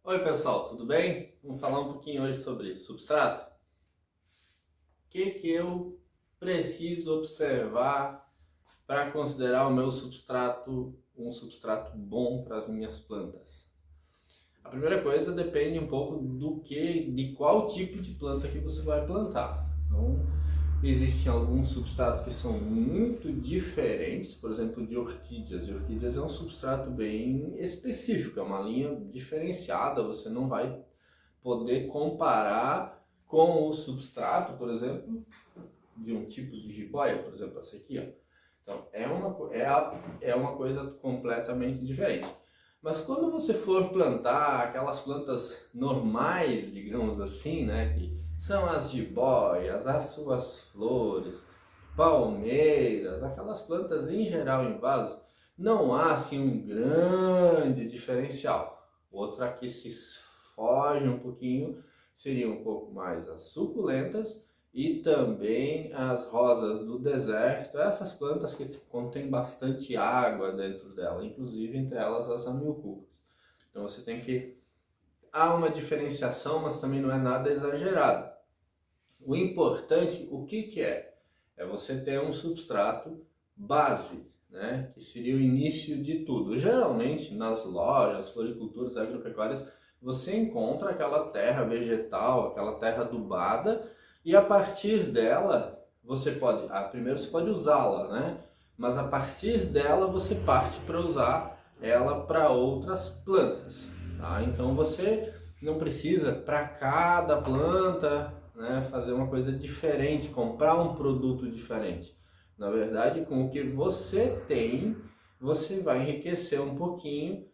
Oi pessoal, tudo bem? Vamos falar um pouquinho hoje sobre substrato. O que eu preciso observar para considerar o meu substrato um substrato bom para as minhas plantas? A primeira coisa depende um pouco de qual tipo de planta que você vai plantar. Então, existem alguns substratos que são muito diferentes, por exemplo, de orquídeas. E orquídeas é um substrato bem específico, é uma linha diferenciada, você não vai poder comparar com o substrato, por exemplo, de um tipo de jiboia, por exemplo, essa aqui, ó. Então, é uma coisa completamente diferente. Mas quando você for plantar aquelas plantas normais, digamos assim, né, que são as jiboias, as suas flores, palmeiras, aquelas plantas em geral em vasos, não há assim um grande diferencial. Outra que se foge um pouquinho seriam um pouco mais as suculentas e também as rosas do deserto, essas plantas que contêm bastante água dentro dela, inclusive entre elas as amilcucas. Então você tem que... Há uma diferenciação, mas também não é nada exagerado. O importante, o que é? É você ter um substrato base, né? Que seria o início de tudo. Geralmente nas lojas, floriculturas agropecuárias, você encontra aquela terra vegetal, aquela terra adubada, e a partir dela você pode, primeiro você pode usá-la, né? Mas a partir dela você parte para usar ela para outras plantas, tá? Então você não precisa para cada planta, né, fazer uma coisa diferente, comprar um produto diferente. Na verdade, com o que você tem, você vai enriquecer um pouquinho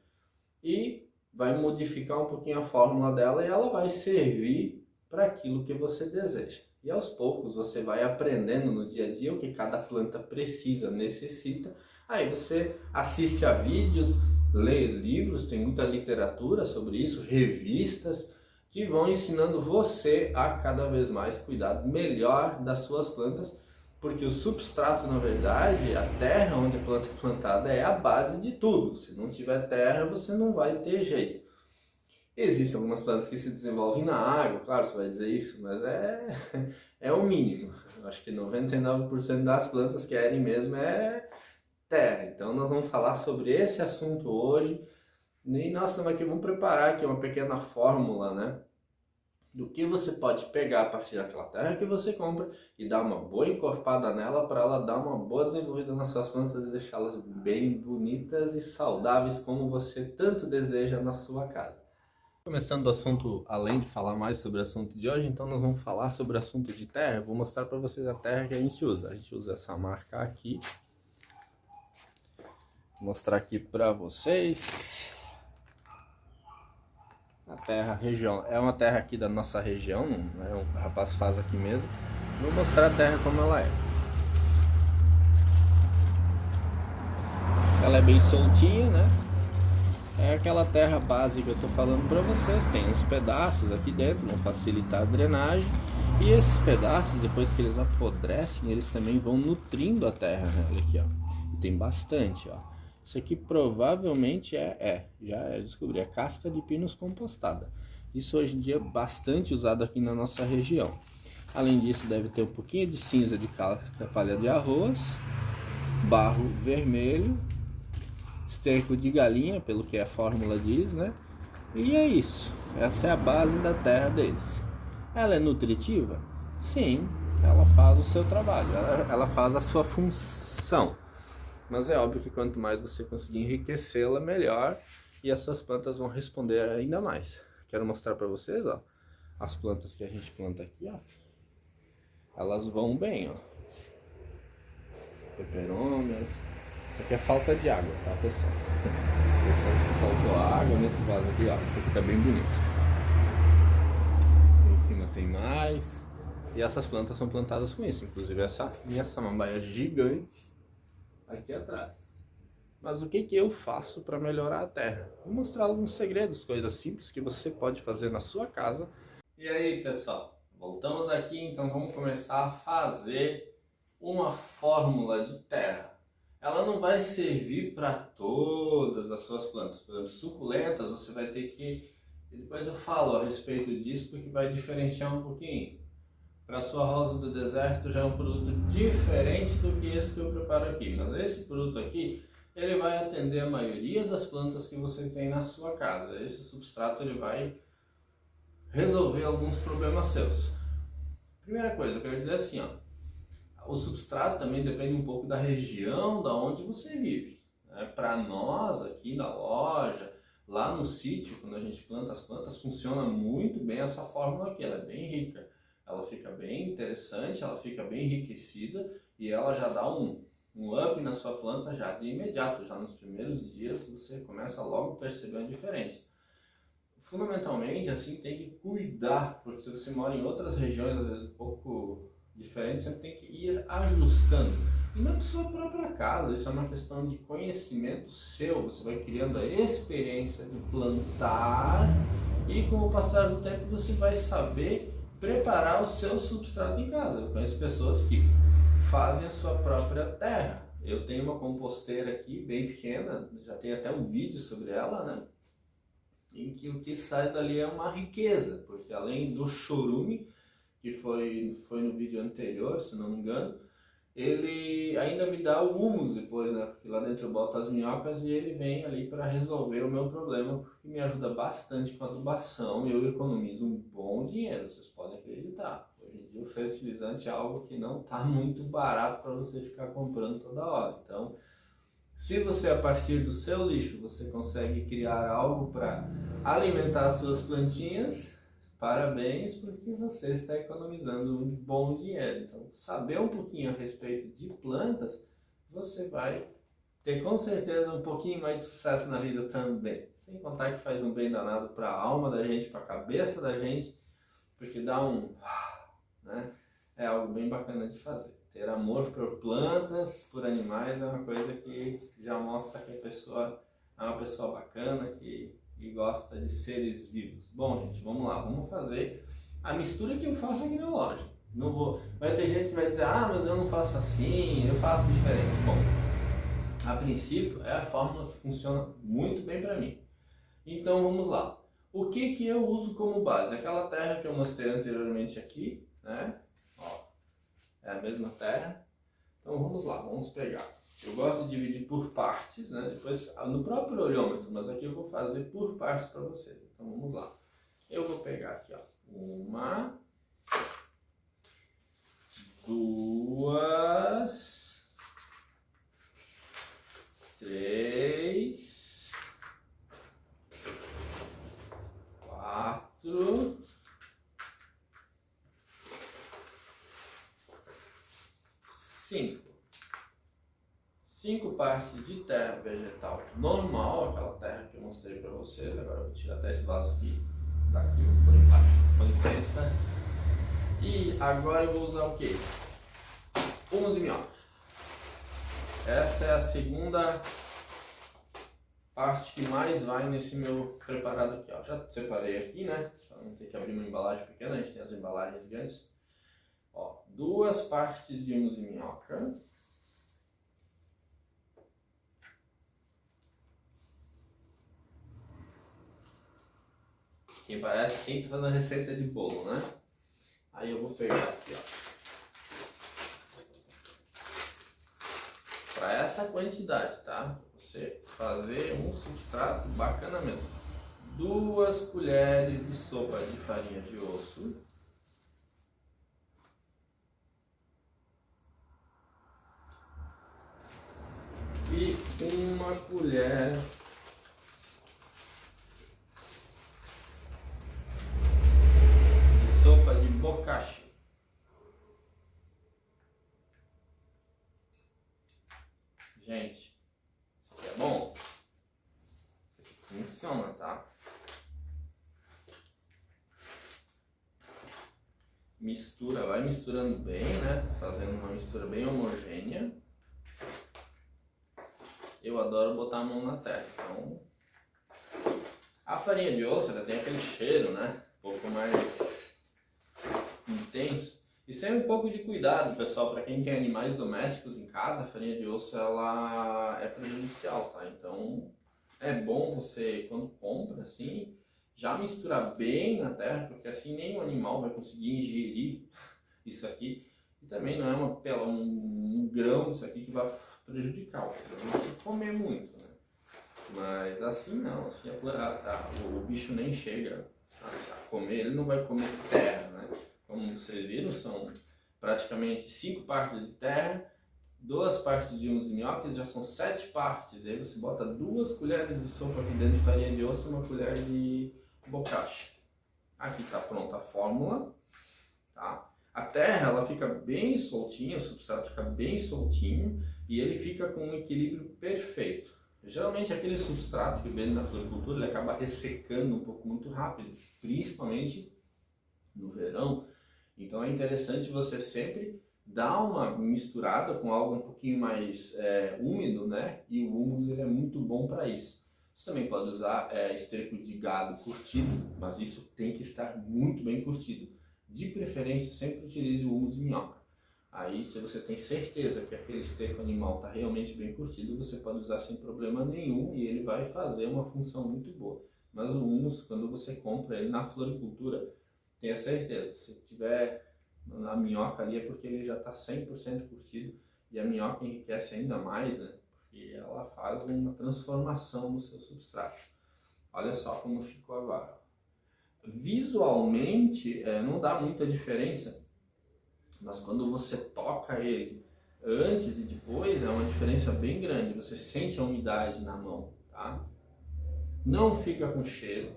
e vai modificar um pouquinho a fórmula dela e ela vai servir para aquilo que você deseja. E aos poucos você vai aprendendo no dia a dia o que cada planta precisa, necessita. Aí você assiste a vídeos, lê livros, tem muita literatura sobre isso, revistas, que vão ensinando você a cada vez mais cuidar melhor das suas plantas, porque o substrato, na verdade, a terra onde a planta é plantada é a base de tudo. Se não tiver terra, você não vai ter jeito. Existem algumas plantas que se desenvolvem na água, claro, você vai dizer isso, mas é o mínimo. Eu acho que 99% das plantas querem mesmo é terra. Então nós vamos falar sobre esse assunto hoje. E nós estamos aqui, vamos preparar aqui uma pequena fórmula, né? Do que você pode pegar a partir daquela terra que você compra e dar uma boa encorpada nela para ela dar uma boa desenvolvida nas suas plantas e deixá-las bem bonitas e saudáveis como você tanto deseja na sua casa. Começando o assunto, além de falar mais sobre o assunto de hoje, então nós vamos falar sobre o assunto de terra. Eu vou mostrar para vocês a terra que a gente usa. A gente usa essa marca aqui. Vou mostrar aqui para vocês. A terra região, é uma terra aqui da nossa região, né? O rapaz faz aqui mesmo. Vou mostrar a terra como ela é. Ela é bem soltinha, né? É aquela terra base que eu tô falando para vocês. Tem uns pedaços aqui dentro, vão facilitar a drenagem. E esses pedaços, depois que eles apodrecem, eles também vão nutrindo a terra, né? Olha aqui, ó. E tem bastante, ó. Isso aqui provavelmente descobri, é casca de pinos compostada. Isso hoje em dia é bastante usado aqui na nossa região. Além disso, deve ter um pouquinho de cinza de palha de arroz, barro vermelho, esterco de galinha, pelo que a fórmula diz, né? E é isso. Essa é a base da terra deles. Ela é nutritiva? Sim, ela faz o seu trabalho, ela faz a sua função. Mas é óbvio que quanto mais você conseguir enriquecê-la, melhor, e as suas plantas vão responder ainda mais. Quero mostrar para vocês, ó, as plantas que a gente planta aqui, ó. Elas vão bem, ó. Peperômias. Isso aqui é falta de água, tá, pessoal? Faltou água nesse vaso aqui, ó. Isso aqui tá bem bonito. Em cima tem mais. E essas plantas são plantadas com isso. Inclusive essa minha samambaia gigante aqui atrás. Mas o que eu faço para melhorar a terra? Vou mostrar alguns segredos, coisas simples que você pode fazer na sua casa. E aí, pessoal, voltamos aqui, então vamos começar a fazer uma fórmula de terra. Ela não vai servir para todas as suas plantas. Por exemplo, suculentas, você vai ter que E depois eu falo a respeito disso porque vai diferenciar um pouquinho. Para a sua rosa do deserto já é um produto diferente do que esse que eu preparo aqui. Mas esse produto aqui, ele vai atender a maioria das plantas que você tem na sua casa. Esse substrato ele vai resolver alguns problemas seus. Primeira coisa, eu quero dizer assim, ó, o substrato também depende um pouco da região da onde você vive. Para nós aqui na loja, lá no sítio, quando a gente planta as plantas, funciona muito bem essa fórmula aqui, ela é bem rica. Ela fica bem interessante, ela fica bem enriquecida e ela já dá um up na sua planta já de imediato, já nos primeiros dias você começa logo a perceber a diferença. Fundamentalmente, assim, tem que cuidar, porque se você mora em outras regiões, às vezes um pouco diferentes, você tem que ir ajustando. E na sua própria casa, isso é uma questão de conhecimento seu, você vai criando a experiência de plantar e com o passar do tempo você vai saber preparar o seu substrato em casa. Eu conheço pessoas que fazem a sua própria terra. Eu tenho uma composteira aqui bem pequena, já tem até um vídeo sobre ela, né? Em que o que sai dali é uma riqueza, porque além do chorume, que foi no vídeo anterior, se não me engano, ele ainda me dá o humus depois, né? Porque lá dentro eu boto as minhocas e ele vem ali para resolver o meu problema, porque me ajuda bastante com a adubação e eu economizo um bom dinheiro, vocês podem acreditar. Hoje em dia o fertilizante é algo que não está muito barato para você ficar comprando toda hora. Então, se você, a partir do seu lixo, você consegue criar algo para alimentar suas plantinhas, parabéns, porque você está economizando um bom dinheiro. Então, saber um pouquinho a respeito de plantas, você vai ter com certeza um pouquinho mais de sucesso na vida também. Sem contar que faz um bem danado para a alma da gente, para a cabeça da gente, porque dá né? É algo bem bacana de fazer. Ter amor por plantas, por animais, é uma coisa que já mostra que a pessoa é uma pessoa bacana, que gosta de seres vivos. Bom, gente, vamos lá, vamos fazer a mistura que eu faço aqui na loja. Não vou... Vai ter gente que vai dizer, mas eu não faço assim, eu faço diferente. Bom, a princípio é a fórmula que funciona muito bem para mim. Então vamos lá. O que eu uso como base? Aquela terra que eu mostrei anteriormente aqui, né? Ó, é a mesma terra. Então vamos lá, vamos pegar. Eu gosto de dividir por partes, né? Depois no próprio olhômetro, mas aqui eu vou fazer por partes para vocês. Então vamos lá. Eu vou pegar aqui, ó, 1, 2, 3, 4, 5. 5 partes de terra vegetal normal, aquela terra que eu mostrei para vocês. Agora eu vou tirar até esse vaso aqui, daqui por embaixo, com licença. E agora eu vou usar o que? Humus e minhoca. Essa é a segunda parte que mais vai nesse meu preparado aqui, ó. Já separei aqui, né? Para não ter que abrir uma embalagem pequena, a gente tem as embalagens grandes. Ó, 2 partes de humus e minhoca. Quem parece sim, tá fazendo receita de bolo, né? Aí eu vou pegar aqui, ó. Para essa quantidade, tá? Você fazer um substrato bacana mesmo. 2 colheres de sopa de farinha de osso. E 1 colher sopa de bokashi. Gente, isso aqui é bom. Isso aqui funciona, tá? Mistura, vai misturando bem, né? Fazendo uma mistura bem homogênea. Eu adoro botar a mão na terra, então... A farinha de osso, ela tem aquele cheiro, né? Um pouco mais intenso. E sempre um pouco de cuidado, pessoal, para quem tem animais domésticos em casa, a farinha de osso ela é prejudicial, tá? Então é bom você, quando compra, assim, Já misturar bem na terra, porque assim nenhum animal vai conseguir ingerir isso aqui. E também não é um grão disso aqui que vai prejudicar. O problema é você comer muito, né? Mas assim não, assim o bicho nem chega a comer, ele não vai comer terra, né? Como vocês viram, são praticamente 5 partes de terra, 2 partes de humus e minhocas, já são 7 partes. Aí você bota 2 colheres de sopa aqui dentro de farinha de osso e 1 colher de bocashi. Aqui está pronta a fórmula, tá? A terra ela fica bem soltinha, o substrato fica bem soltinho e ele fica com um equilíbrio perfeito. Geralmente aquele substrato que vem na floricultura ele acaba ressecando um pouco muito rápido, principalmente no verão. Então é interessante você sempre dar uma misturada com algo um pouquinho mais úmido, né? E o humus ele é muito bom para isso. Você também pode usar esterco de gado curtido, mas isso tem que estar muito bem curtido. De preferência, sempre utilize o humus de minhoca. Aí, se você tem certeza que aquele esterco animal está realmente bem curtido, você pode usar sem problema nenhum e ele vai fazer uma função muito boa. Mas o humus, quando você compra ele na floricultura, tenha certeza, se tiver na minhoca ali é porque ele já está 100% curtido e a minhoca enriquece ainda mais, né? Porque ela faz uma transformação no seu substrato. Olha só como ficou agora. Visualmente não dá muita diferença, mas quando você toca ele antes e depois é uma diferença bem grande. Você sente a umidade na mão, tá? Não fica com cheiro.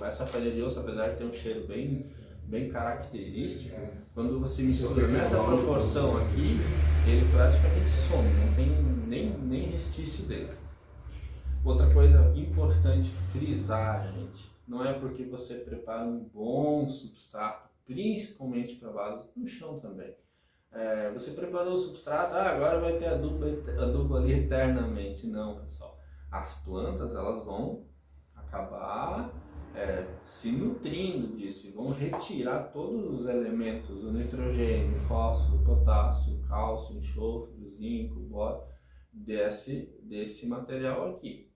Essa farinha de osso, apesar de ter um cheiro bem característico, quando você mistura nessa proporção aqui, ele praticamente some, não tem nem restício dele. Outra coisa importante frisar, gente, não é porque você prepara um bom substrato, principalmente para vasos, no chão também. Você preparou o substrato, agora vai ter adubo ali eternamente. Não, pessoal. As plantas elas vão acabar se nutrindo disso e vão retirar todos os elementos, o nitrogênio, fósforo, potássio, cálcio, enxofre, zinco, boro, desse material aqui.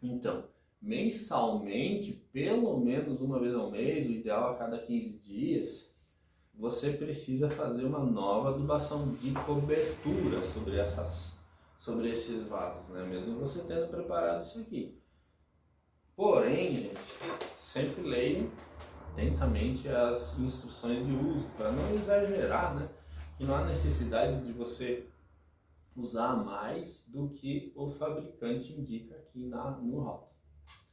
Então, mensalmente, pelo menos uma vez ao mês, o ideal a cada 15 dias, você precisa fazer uma nova adubação de cobertura sobre esses vasos, né? Mesmo você tendo preparado isso aqui. Porém, gente, sempre leiam atentamente as instruções de uso, para não exagerar, né? E não há necessidade de você usar mais do que o fabricante indica aqui no rótulo.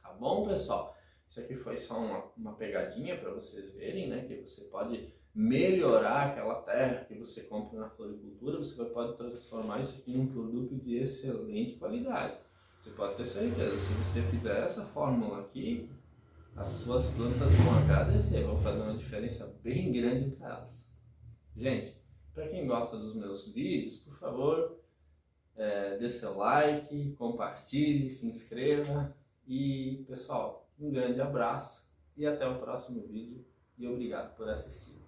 Tá bom, pessoal? Isso aqui foi só uma pegadinha para vocês verem, né? Que você pode melhorar aquela terra que você compra na floricultura, você pode transformar isso aqui em um produto de excelente qualidade. Você pode ter certeza, se você fizer essa fórmula aqui, as suas plantas vão agradecer, vão fazer uma diferença bem grande para elas. Gente, para quem gosta dos meus vídeos, por favor, dê seu like, compartilhe, se inscreva e, pessoal, um grande abraço e até o próximo vídeo e obrigado por assistir.